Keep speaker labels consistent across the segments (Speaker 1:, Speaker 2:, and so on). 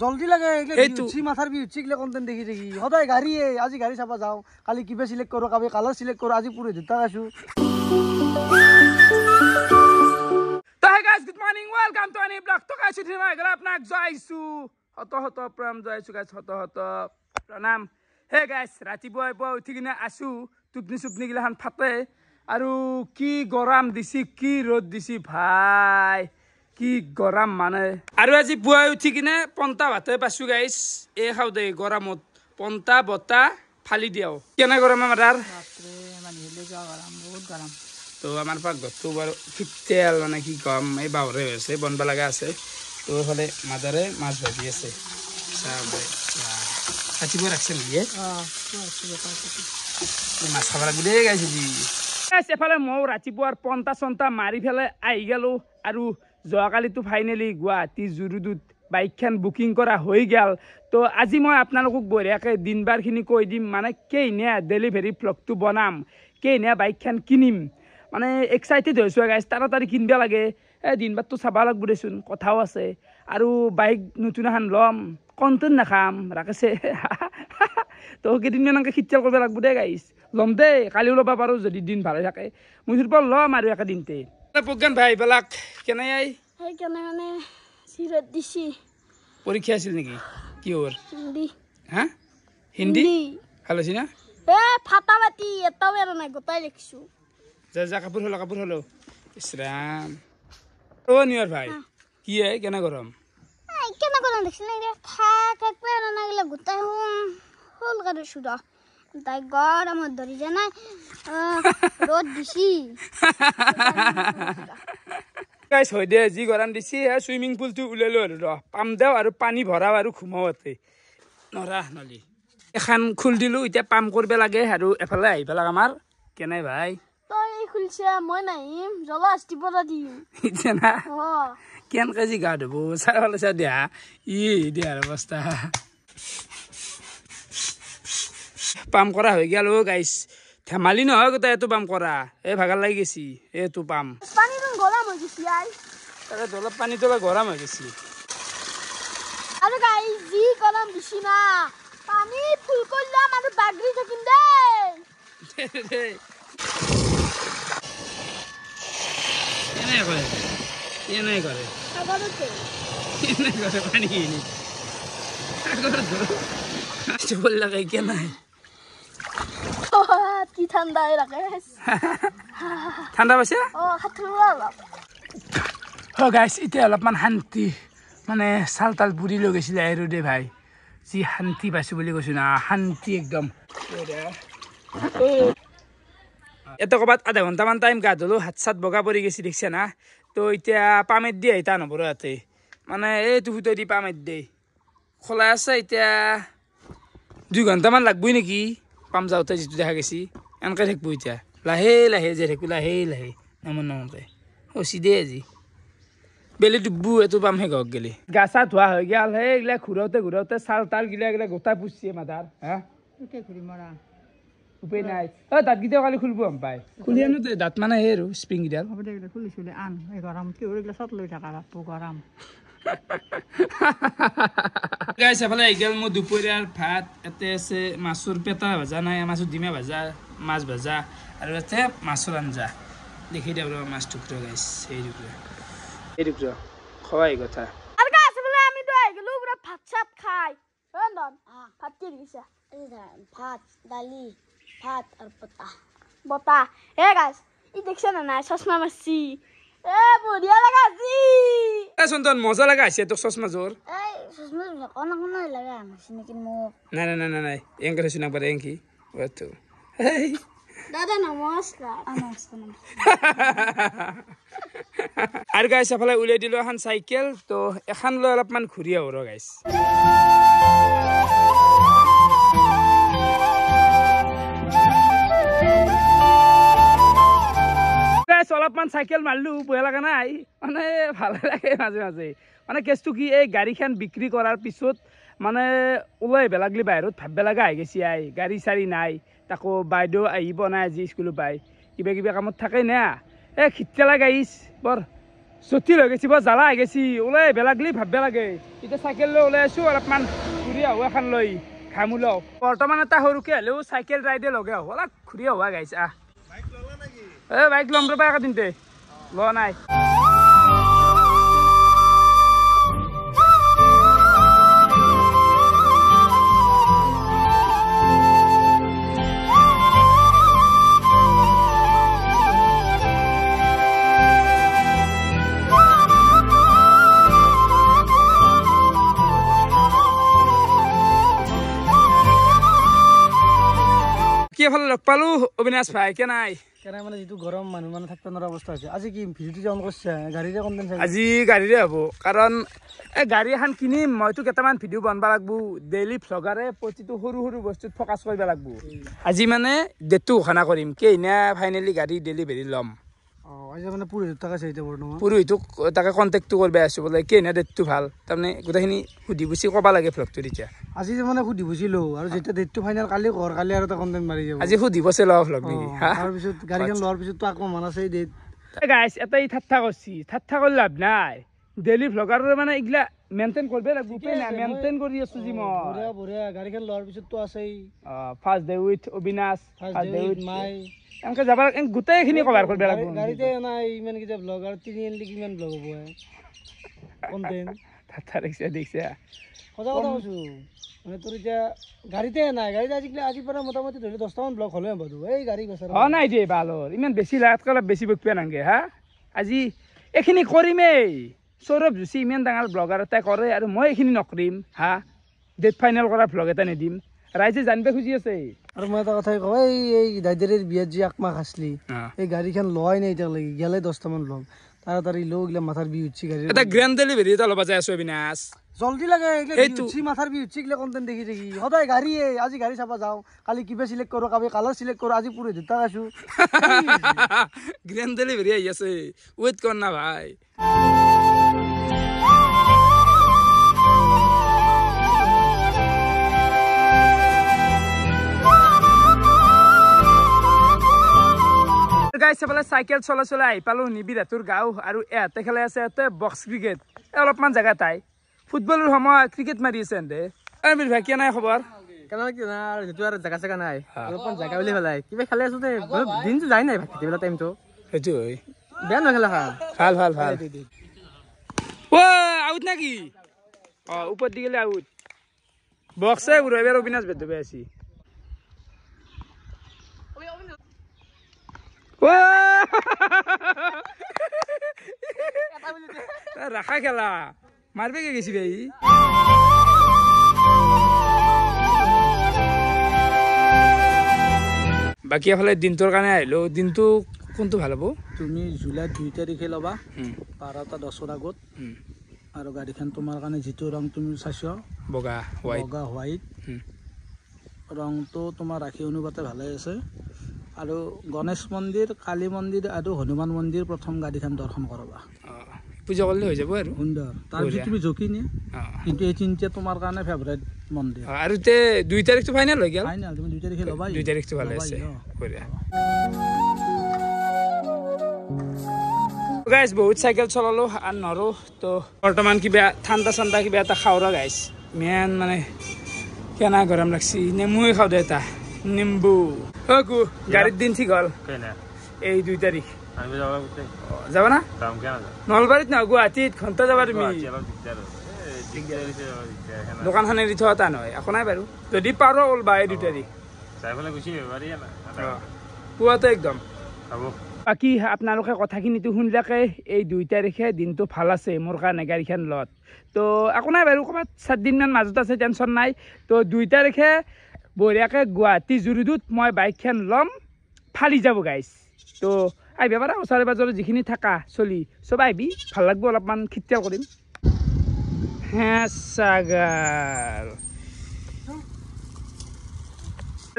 Speaker 1: জলদি লাগে এইটো মাথাৰ বি উচিকলে কন্টেন্ট দেখি দেখি সদায় গাড়ীয়ে আজি গাড়ী চাবা যাও কালি কিবা সিলেক্ট কৰো কাবে কালাৰ সিলেক্ট কৰো আজি পুৰে দুটা আছো
Speaker 2: তো hey guys good morning welcome to any blog তো গাইস উঠি মই গলা আপোনাক জয়ছু হত হত প্ৰণাম জয়ছু গাইস হত হত প্ৰণাম হে গাইস ৰাতিপুৱা উঠি কিনে আছো তুপনি গিলাখান ফাটে আৰু কি গৰম দিছি কি ৰ'দ দিছি ভাই কি গৰম মানে আৰু আজি পুৱা উঠি কিনে পন্তা ভাতে পাছো গাইস এ খাও দে গৰমত পন্তা বতা ফালি দিও কেনে গৰম আমাৰ বাপৰে মানে হেলে যা গৰম বহুত গৰম তো আমাৰ পাকঘৰটো বাৰু ফিটেল মানে কি কম এই বাউৰে হৈছে বনবা লগা আছে তো এইফালে মাদাৰে মাছ ভাজি আছে কাটিব ৰাখছে নেকি মাছ খাব লাগিব দেই গাইছে যি এফালে মই ৰাতিপুৱাৰ পন্তা চন্তা মাৰি ফেলে আহি গেলো আৰু যোৱাকালিতো ফাইনেলি গুৱাহাটী জুৰুডুত বাইকখন বুকিং কৰা হৈ গেল তো আজি মই আপোনালোকক বঢ়িয়াকৈ দিনবাৰখিনি কৈ দিম মানে কেইনিয়া ডেলিভাৰী ভ্লগটো বনাম কেইনিয়া বাইকখন কিনিম মানে এক্সাইটেড হৈছোঁ গাইছ তাড়াতাড়ি কিনিব লাগে এই দিনবাৰটো চাব লাগিব দেচোন কথাও আছে আৰু বাইক নতুন এখন ল'ম কণ্টেণ্ট নাখাম ৰাখেছে তো কেইদিনমানকৈ খিতচাল কৰিব লাগিব দেই গাইছ ল'ম দেই কালিও ল'ব পাৰোঁ যদি দিন ভালে থাকে মই তোৰ পৰা ল'ম আৰু একেদিনতে প্ৰজ্ঞান ভাই এইবিলাক কেনে আই
Speaker 3: কেনে মানে চিৰত দিছি
Speaker 2: পৰীক্ষা আছিল নেকি কি ওর
Speaker 3: হিন্দি
Speaker 2: হ্যাঁ হিন্দি ভালো আছে না
Speaker 3: এ ফাটা মাটি এটাও এর না গোটাই লিখছু
Speaker 2: যা কাপড় হলো ইসরাম ও নিয়র ভাই কি হয় কেন গরম
Speaker 3: কেন গরম দেখছিস না থাক পের না গেলে গোটাই হল করে সুদা তাই গরমত ধরি জানা রোদ দিছি
Speaker 2: গাইস হয় দে যি গৰম দিছি সুইমিং পুলটো উলালো আৰু পাম দেও আৰু পানী ভৰাও আৰু ঘুমাওতে নৰা নলি এখন খুল দিলো এতিয়া পাম কৰিব লাগে আৰু এফালে আহি পেলাক আমাৰ কেনে ভাই
Speaker 3: তই খুলছে মই নাহিম জলা আস্তি পৰা দিম
Speaker 2: ইতেনা কেন কেজি গা ধুব চাইলে চা দিয়া দিয়াৰ অৱস্থা পাম কৰা হৈ গেল অ গাইস ধেমালি নহয় গোটেই এইটো পাম কৰা এই ভাগাৰ লাগি গেছি এইটো পাম
Speaker 3: পানী গৰম হৈ গেছি আই
Speaker 2: তাকে দলত পানীটো গৰম হৈ গেছি
Speaker 3: আৰু গাইস যি গৰম দিছি না পানী ফুল কৰিলাম আৰু বাগৰি থাকিম দেই
Speaker 2: এনে কৰে পানী কিনি বল লাগাই কে নাই
Speaker 3: কি ঠাণ্ডা হৈ ৰাখে
Speaker 2: ঠাণ্ডা পাইছে গাইছ এতিয়া অলপমান শান্তি মানে চাল তাল পুৰি লৈ গৈছিলে আৰু দে ভাই যি শান্তি পাইছো বুলি কৈছো না শান্তি একদম এটা ক'ৰবাত আধা ঘণ্টামান টাইম গা ধুলো হাত চাত বগা পৰি গৈছে দেখিছে না তো এতিয়া পামেট দি আহিতা নপৰ ইয়াতে মানে এইটো ফুটাই দি পামেট দে খোলা আছে এতিয়া 2 ঘণ্টামান লাগবই নেকি পাম যাওঁতে যিটো দেখা গৈছি এনেকৈ থাকিব এতিয়া লাহে লাহে যে থাকো লাহে লাহে নামতে অচি দে আজি বেলি ডুবু এইটো পাম হে গক গেলি গা চা ধোৱা হৈ গেল সেইগিলা ঘূৰাওতে চাল তাল গিলা গোটা পুচিয়ে মাথাৰ হা ঘূৰি মৰা উপায় নাই দাঁতকেইটা কালি খুলিব পাই খুলি আনো দাঁত মানে সেই আৰু স্প্ৰিং গিডাল হ'ব দে খুলিছিলে আন এই গৰম কি এইগিলা চট লৈ থাকা বাপু গৰম গাইছ এফালে আহি গেল মোৰ দুপৰীয়াৰ ভাত ইয়াতে আছে মাছৰ পেটা ভাজা নাই মাছৰ ডিমা ভাজা মাছ ভাজা আৰু ইয়াতে মাছৰ আঞ্জা দেখি দিয়া মাছ টুকুৰা গাইছ এই টুকুৰা খোৱাই কথা
Speaker 3: আৰু গাছ বলে আমি তো আহি গেলো পুৰা ভাত চাত খাই ৰন্ধন ভাত কি দিছে ভাত দালি ভাত আৰু বতা এ গাছ ই দেখছ না নাই চশমা মারছি এ বঢ়িয়া লাগা জি
Speaker 2: এ সন্তান মজা লাগা আছে তো চশমা জোর
Speaker 3: এই চশমা কোন কোন লাগা মাসিনে কিন মো
Speaker 2: নাই এঙ্কা শুনা পারে এঙ্কি ওতো এই
Speaker 3: দাদা নমস্কাৰ
Speaker 2: আৰু গাইছ এফালে উলিয়াই দিলো এখন চাইকেল তো এখন লৈ অলপমান ঘূৰি আহো ৰ গাইছ অলপমান চাইকেল মাৰিলো বেয়া লগা নাই মানে ভালে লাগে মাজে মাজে মানে কেছটো কি এই গাড়ীখন বিক্ৰী কৰাৰ পিছত মানে ওলাই বেলাগলি বাহিৰত ভাবিব লগা হৈ গৈছে আই গাড়ী চাৰি নাই তাকো বাইদেউ আহিব নাই আজি স্কুলৰ পাই কিবা কিবা কামত থাকে না এই খিতলা গাইছ বৰ চুটি লৈ গেছি বৰ জ্বালা হৈ গেছি ওলাই বেলাগলি ভাববে লাগে এতিয়া চাইকেল লৈ ওলাই আছো অলপমান ঘূৰি আহোঁ এখন লৈ ঘামু লওঁ বৰ্তমান এটা সৰুকে হ'লেও চাইকেল ৰাইডে লগে আহোঁ অলপ ঘূৰি আহোঁ গাইছে বাইক ল'ম ৰ'বা একদিনতে লোৱা নাই এফালে লগ পালো অবিনাশ ভাই কে নাই
Speaker 1: কেনে মানে যিটো গৰম মানুহ মানে থাকিব নোৱাৰা অৱস্থা হৈছে আজি কি ভিডিঅ'টো অন কৰিছে গাড়ীৰে কণ্টেণ্ট চাই
Speaker 2: আজি গাড়ীৰে হ'ব কাৰণ এই গাড়ী এখন কিনিম মইতো কেইটামান ভিডিঅ' বনাব লাগিব ডেইলি ভ্লগাৰে প্ৰতিটো সৰু সৰু বস্তুত ফ'কাছ কৰিব লাগিব আজি মানে ডেটটো ঘোষণা কৰিম কেইনা ফাইনেলি গাড়ী ডেলিভাৰী ল'ম
Speaker 1: আজি মানে পুৰোহিত থাকাছে এতিয়া বৰ্তমান
Speaker 2: পুৰোহিতক তাকে কণ্টেক্টটো কৰিব আছোঁ বোলে কেইনা ডেটটো ভাল তাৰমানে গোটেইখিনি সুধি পুচি ক'ব লাগে ভ্লগটোত এতিয়া
Speaker 1: আজি মানে সুধি পুচিলোঁ আৰু যেতিয়া ডেটটো ফাইনেল কালি কৰ কালি আৰু এটা কণ্টেণ্ট মাৰি যাব
Speaker 2: আজি সুধি পুচি লওঁ ভ্লগ নেকি
Speaker 1: তাৰপিছত গাড়ীখন লোৱাৰ পিছততো আকৌ মান আছে ডেট
Speaker 2: গাইছ এটাই ঠাট্টা কৰিছে ঠাট্টা কৰি লাভ নাই ডেইলি ভ্লগাৰৰ মানে এইগিলা মেইনটেইন কৰিব লাগিব মেইনটেইন কৰি আছোঁ যি মই
Speaker 1: বঢ়িয়া বঢ়িয়া গাড়ীখন লোৱাৰ পিছততো আছেই
Speaker 2: first day with Abinash
Speaker 1: first day with my
Speaker 2: এনেকৈ যাব গোটেইখিনি কভাৰ কৰিব লাগিব
Speaker 1: গাড়ীতে নাই ইমান কেইটা ব্লগাৰ তিনি আনিলে কিমান ব্লগ হ'ব কণ্টেণ্ট
Speaker 2: ঠাট্টা দেখিছে দেখিছে
Speaker 1: সঁচা কথা কৈছোঁ মানে তোৰ এতিয়া গাড়ীতে নাই গাড়ীতে আজিৰ পৰা মোটামুটি ধৰি 10টামান ব্লগ হ'লে বাৰু এই গাড়ী বেচাৰ
Speaker 2: নাই দেই ভাল হ'ল ইমান বেছি লাগাতকৈ অলপ বেছি বকিব নালাগে হা আজি এইখিনি কৰিমেই সৌৰভ যোশী ইমান ডাঙৰ ব্লগাৰ এটাই কৰে আৰু মই এইখিনি নকৰিম হা ডেট ফাইনেল কৰা ভ্লগ এটা নিদিম ৰাইজে জানিব খুজি আছে
Speaker 1: আৰু মই এটা কথাই কওঁ এই দাইদেৰীৰ বিয়াত যি একমাহ আছলি এই গাড়ীখন লোৱাই নাই এতিয়ালৈকে গেলে 10টামান ব্লগ তাড়াতাড়ি লো গিলা মাথাৰ বিষ উঠছি গাড়ী
Speaker 2: এটা গ্ৰেণ্ড ডেলিভাৰী এটা ল'ব যাই আছোঁ অবিনাশ
Speaker 1: জলদি লাগে উঠছি মাথাৰ বিষ উঠছি গিলা কণ্টেণ্ট দেখি দেখি সদায় গাড়ীয়ে আজি গাড়ী চাব যাওঁ কালি কিবা চিলেক্ট কৰোঁ কালি কালাৰ চিলেক্ট কৰোঁ আজি পুৰোহিত দুটা আছোঁ
Speaker 2: গ্ৰেণ্ড ডেলিভাৰী আহি আছে ৱেইট কৰ না ভাই গাইছ এফালে চাইকেল চলাই চলাই আহি পালোঁ নিবিৰাটোৰ গাঁও আৰু ইয়াতে খেলাই আছে ইয়াতে বক্স ক্ৰিকেট অলপমান জেগা তাই ফুটবলৰ সময় ক্ৰিকেট মাৰি আছে এনে আমিৰ ভাই কেনে খবৰ
Speaker 1: কেনে কি না যিটো আৰু জেগা চেগা নাই অলপমান জেগা বুলি পেলাই কিবা খেলাই আছো দে দিনটো যাই নাই ভাটিবেলা টাইমটো
Speaker 2: সেইটো হয়
Speaker 1: বেয়া নেখেলা
Speaker 2: ভাল ভাল ভাল আউট নাকি ওপৰত দি গেলে আউট বক্সে উৰাইবাৰ অবিনাশ বেদ পাই আছি ৰাখা খেলা মাৰবে কে গেছি ভাই বাকী এফালে দিনটোৰ কাৰণে আহিলো দিনটো কোনটো ভাল হ'ব
Speaker 1: তুমি জুলাই 2 তাৰিখে ল'বা 12:10 আগত আৰু গাড়ীখন তোমাৰ কাৰণে যিটো ৰং তুমি চাইছ
Speaker 2: বগা
Speaker 1: হোৱাইট ৰংটো তোমাৰ ৰাখি অনুপাতে ভালে আছে আৰু গণেশ মন্দিৰ কালী মন্দিৰ আৰু হনুমান মন্দিৰ প্ৰথম গাড়ীখন দৰ্শন কৰাবা
Speaker 2: পূজা কৰিলে হৈ যাব আৰু
Speaker 1: সুন্দৰ তাৰপিছত তুমি জকিনে কিন্তু এই তিনিটা তোমাৰ কাৰণে ফেভৰেট মন্দিৰ
Speaker 2: আৰু তে 2 তাৰিখটো ফাইনেল হৈ গ'ল
Speaker 1: ফাইনেল তুমি 2 তাৰিখে ল'বা
Speaker 2: 2 তাৰিখটো ভালে আছে বঢ়িয়া গাইছ বহুত চাইকেল চলালো আৰু নৰো তো বৰ্তমান কিবা ঠাণ্ডা চাণ্ডা কিবা এটা খাওঁৰা গাইছ মেন মানে কেনা গৰম লাগছি নেমুৱে খাওঁ দে এটা নিম্বু কু গাড়ীৰ দিন ঠিক হ'ল এই 2 তাৰিখ যাবা না নলবাৰীত নহয় গুৱাহাটীত ঘণ্টা যাবা তুমি দোকানখন এৰি থোৱা এটা নহয় একো নাই বাৰু যদি পাৰ ওলবা এই 2 তাৰিখ পুৱাটো একদম বাকী আপোনালোকে কথাখিনিতো শুনিলাকে এই 2 তাৰিখে দিনটো ভাল আছে মোৰ কাৰণে গাড়ীখন লত তো একো নাই বাৰু ক'ৰবাত 7 দিনমান মাজত আছে টেনশ্যন নাই তো 2 তাৰিখে বঢ়িয়াকৈ গুৱাহাটী জুৰুডুত মই বাইকখন ল'ম ফালি যাব গাইছ তো আহিবা পাৰা ওচৰে পাজৰে যিখিনি থাকা চলি চব আহিবি ভাল লাগব অলপমান খিতিয়াল কৰিম হেঁচাগাৰ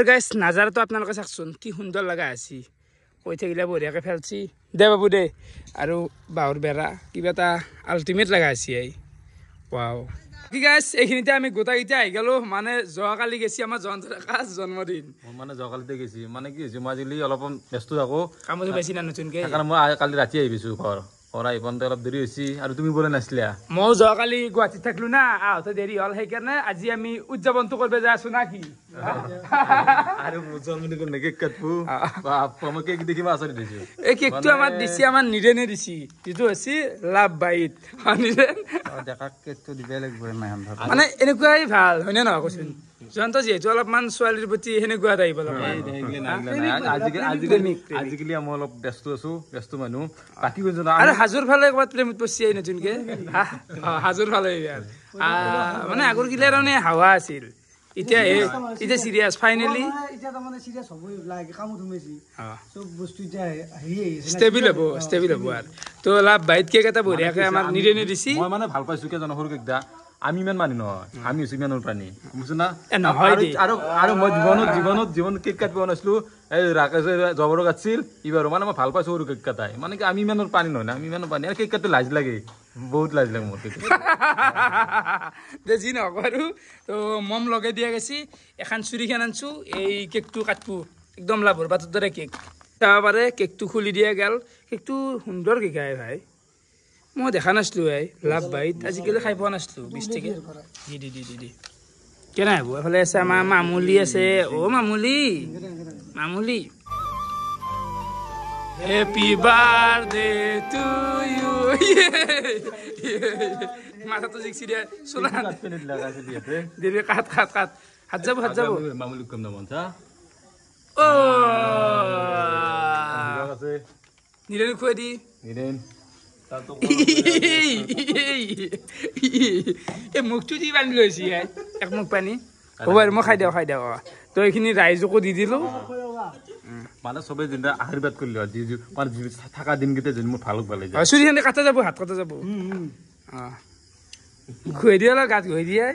Speaker 2: গাইছ নাজাৰাটো আপোনালোকে চাওকচোন কি সুন্দৰ লগা আছে কৈ থাকিলে বঢ়িয়াকৈ ফেলছি দে বাবু দে আৰু বাঁহৰ বেৰা কিবা এটা আল্টিমেট লগা আছে এই ৱাও কি গাইছ এইখিনিতে আমি গোটাকেইটা আহি গ'লো মানে যোৱাকালি গেছি আমাৰ জয়ন্ত ডেকাৰ জন্মদিন
Speaker 4: মই মানে যোৱাকালিতে গেছি মানে কি হৈছে মই আজিকালি অলপমান ব্যস্ত থাকোঁ
Speaker 2: কামতো বেছি না নতুনকৈ
Speaker 4: সেইকাৰণে মই কালি ৰাতি আহি পাইছোঁ ঘৰ অৰাই পন্তে অলপ দেৰি হৈছে আৰু তুমি বোলে নাছিলা
Speaker 2: মই যোৱাকালি গুৱাহাটীত থাকলো না আহোঁতে দেৰি হ'ল সেইকাৰণে আজি আমি উদযাপনটো কৰিব যাই আছো না কি
Speaker 4: আৰু জন্মদিন কোন কেক কাটবো বাপ মই কেক দেখিবা আচৰিত দিছো
Speaker 2: এই কেকটো আমাৰ দিছি আমাৰ নিৰেনে দিছি যিটো হৈছে লাভ বাইট নিৰেন
Speaker 5: দেখা কেকটো দিবই লাগিব মাইহান ভাত
Speaker 2: মানে এনেকুৱাই ভাল হয়নে নহয় কচোন জয়ন্ত যিহেতু অলপমান ছোৱালীৰ প্ৰতি সেনেকুৱা টাইপ
Speaker 4: আজিকালি মই অলপ ব্যস্ত আছো ব্যস্ত মানুহ বাকী কোনজন
Speaker 2: আৰু হাজোৰ ফালে ক'ৰবাত প্ৰেমত পচি আহি নতুনকে হাজোৰ ফালে মানে আগৰ কিলা তাৰমানে হাৱা আছিল এতিয়া এতিয়া চিৰিয়াছ ফাইনেলি
Speaker 1: এতিয়া তাৰমানে চিৰিয়াছ হ'বই লাগে কামত সোমাইছি চব বস্তু এতিয়া
Speaker 2: ষ্টেবল হ'ব আৰু তো লাভ বাইত কেক এটা বঢ়িয়াকে আমাৰ নিৰেনে দিছি
Speaker 4: মই মানে ভাল পাইছো কে সৰু কেকটা আমি ইমান মানি নহয় আমি হৈছো ইমানৰ প্ৰাণী বুজিছো না আৰু মই জীৱনত কেক কাটিব নাছিলো এই ৰাকেশে জবৰো কাটছিল ইবাৰো মানে মই ভাল পাইছো সৰু কেক কাটাই মানে কি আমি ইমানৰ প্ৰাণী নহয় না আমি ইমানৰ প্ৰাণী আৰু কেক কাটতে লাজ লাগে বহুত লাজ লাগে মোৰ
Speaker 2: দে যি নহওক আৰু তো মম লগাই দিয়া গৈছি এখন চুৰিখান আনছো এই কেকটো কাটবো একদম লাভৰ পাতৰ দৰে কেক চাব পাৰে কেকটো খুলি দিয়া গেল কেকটো সুন্দৰ কেক আহে ভাই মই দেখা নাছিলো ভাই লাভ বাইত আজিকালি খাই পোৱা নাছিলো 20 টকা দি কেনে হ'ব এফালে আছে আমাৰ মামুলি আছে মামুলি হেপী বাৰ্থডে টু ইউ মাথাটো জিকছি দিয়া চোলা দেৰি কাট হাত যাব
Speaker 4: মামুলি কম নাম চা
Speaker 2: অ নিৰেন খুৱাই দি
Speaker 4: নিৰেন
Speaker 2: এই মুখটো দি বান্ধি লৈছি এক মুখ পানী হ'ব আৰু মই খাই দিওঁ তো এইখিনি ৰাইজকো দি দিলো
Speaker 4: মানে চবে যেন আশীৰ্বাদ কৰিলো মানে থকা দিনকেইটা যেন মোৰ ভাল পালে
Speaker 2: চুৰিখানে কাটা যাব হাত কাটা যাব খুৱাই দিয়া অলপ গাত খুৱাই দিয়ে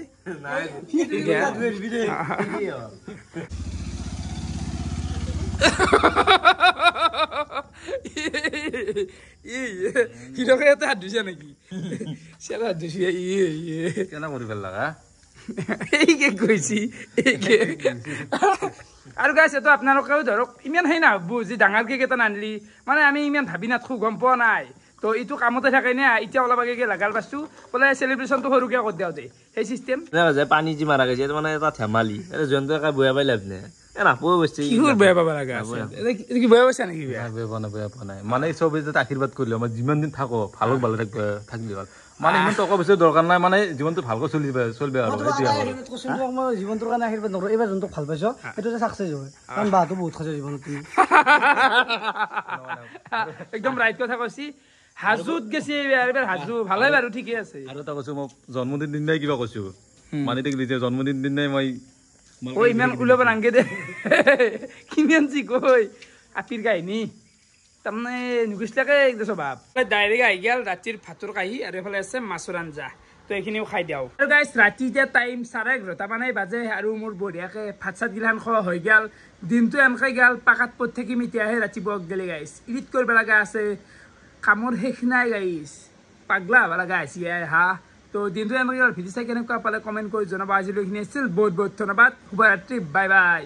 Speaker 2: হিৰকে এটা হাত ধুইছা নেকি চেলা হাত ধুইছে
Speaker 4: কেনে কৰি ভাল লগা
Speaker 2: এই কেক কৈছি আৰু গাইছে আপোনালোকেও ধৰক ইমান সেই নাভাবো যে ডাঙৰ কেক এটা নানিলি মানে আমি ইমান ভাবি নাথাকো গম পোৱা নাই তো এইটো কামতে থাকে নে এতিয়া অলপ আগে লাগাল পাইছো বোলে চেলিব্ৰেশ্যনটো সৰুকে কৰি দিওঁ সেই চিষ্টেম
Speaker 6: পানী যি মাৰা গৈছে মানে এটা ধেমালি জন্তু একে বয়া পাই লাভ নাই নাপোৱা বস্তু
Speaker 2: কিহৰ বেয়া পাব লগা কি বেয়া পাইছা নেকি
Speaker 4: বেয়া পোৱা নাই মানে চবে যাতে আশীৰ্বাদ কৰিলে মই যিমান দিন থাকো ভালো ভালে থাকিলে হ'ল মানে ইমান টকা পইচা দৰকাৰ নাই মানে জীৱনটো ভালকৈ চলিবে আৰু
Speaker 1: মই জীৱনটোৰ কাৰণে আশীৰ্বাদ নকৰোঁ এইবাৰ যোনটো ভাল পাইছ সেইটো চাকচেছ হয় কাৰণ বাহঁতো বহুত খাইছে জীৱনত তুমি
Speaker 2: একদম ৰাইট কথা কৈছি হাজোত গেছি এইবাৰ হাজো ভালে বাৰু ঠিকে আছে
Speaker 4: আৰু এটা কৈছো মই জন্মদিন দিনাই কিবা কৈছো মানে জন্মদিন দিনাই মই
Speaker 2: ইমান ওলাব নাংগে দে কিমান যি কৈ আপিৰ কাহিনী তাৰমানে নুগুচলাকে স্বভাৱ ডাইৰেক্ট আহি গেল ৰাতিৰ ভাতৰ কাহি আৰু এইফালে আছে মাছৰ আঞ্জা তো এইখিনিও খাই দিওঁ আৰু গাইছ ৰাতি এতিয়া টাইম 11:30 মানে বাজে আৰু মোৰ বঢ়িয়াকে ভাত চাত গিলান খোৱা হৈ গেল দিনটো এনেকৈ গেল পাকাত পৰি থাকিম এতিয়াহে ৰাতিপুৱা গেলে গাইছ ইডিট কৰিব লগা আছে কামৰ শেষ নাই গাইছ পাগলা হ'ব লগা আছে হা তো দিনটো এনেকৈ ভিডিঅ' চাই কেনেকুৱা পালে কমেণ্ট কৰি জনাব আজিলৈ এইখিনি আছিল বহুত বহুত ধন্যবাদ শুভৰাত্ৰি বাই বাই